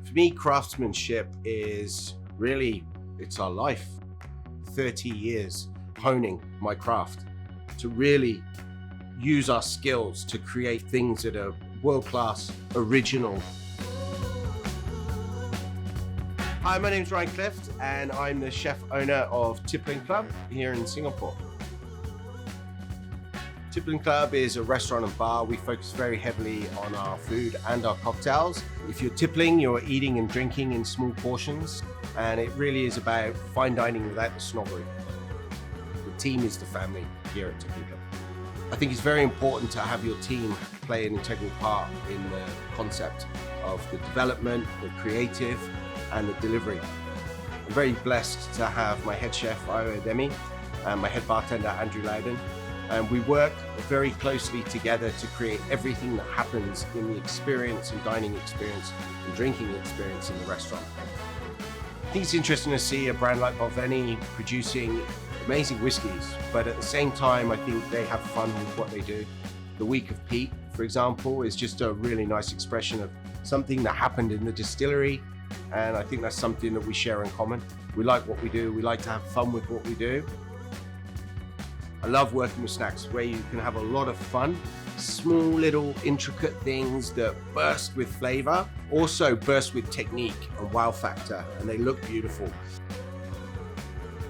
For me, craftsmanship is really, it's our life. 30 years honing my craft to really use our skills to create things that are world-class, original. Hi, my name's Ryan Clift and I'm the chef owner of Tippling Club here in Singapore. Tippling Club is a restaurant and bar. We focus very heavily on our food and our cocktails. If you're tippling, you're eating and drinking in small portions, and it really is about fine dining without the snobbery. The team is the family here at Tippling Club. I think it's very important to have your team play an integral part in the concept of the development, the creative, and the delivery. I'm very blessed to have my head chef, Balvenie, and my head bartender, Andrew Loudon. And we work very closely together to create everything that happens in the experience and dining experience and drinking experience in the restaurant. I think it's interesting to see a brand like Balvenie producing amazing whiskies, but at the same time, I think they have fun with what they do. The week of Peat, for example, is just a really nice expression of something that happened in the distillery. And I think that's something that we share in common. We like what we do. We like to have fun with what we do. I love working with snacks where you can have a lot of fun, small little intricate things that burst with flavor, also burst with technique and wow factor, and they look beautiful.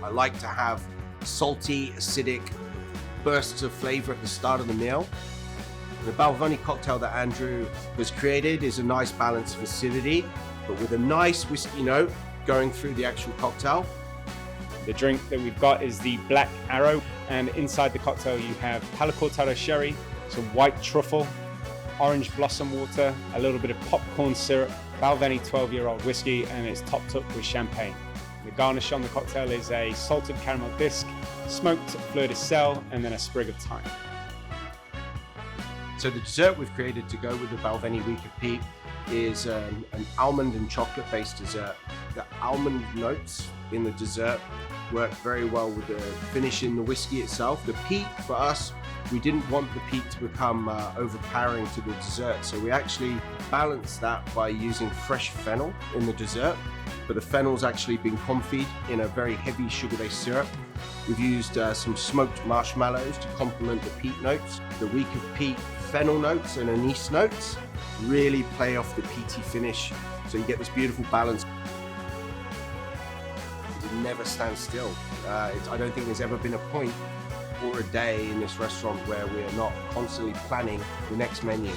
I like to have salty, acidic bursts of flavor at the start of the meal. The Balvenie cocktail that Andrew has created is a nice balance of acidity, but with a nice whiskey note going through the actual cocktail. The drink that we've got is the Black Arrow, and inside the cocktail you have Palo sherry, some white truffle, orange blossom water, a little bit of popcorn syrup, Balvenie 12-year-old whiskey, and it's topped up with champagne. The garnish on the cocktail is a salted caramel bisque, smoked fleur de sel, and then a sprig of thyme. So the dessert we've created to go with the Balvenie Week of Peat is an almond and chocolate based dessert. The almond notes in the dessert work very well with the finish in the whiskey itself. The peat, for us, we didn't want the peat to become overpowering to the dessert, so we actually balanced that by using fresh fennel in the dessert, but the fennel's actually been confit in a very heavy sugar-based syrup. We've used some smoked marshmallows to complement the peat notes. The Week of Peat fennel notes and anise notes really play off the peaty finish, so you get this beautiful balance. It never stands still. I don't think there's ever been a point or a day in this restaurant where we are not constantly planning the next menu.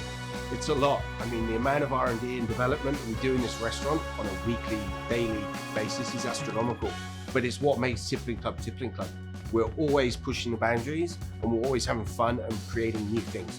It's a lot. I mean, the amount of R&D and development we do in this restaurant on a weekly, daily basis is astronomical. But it's what makes Tippling Club Tippling Club. We're always pushing the boundaries and we're always having fun and creating new things.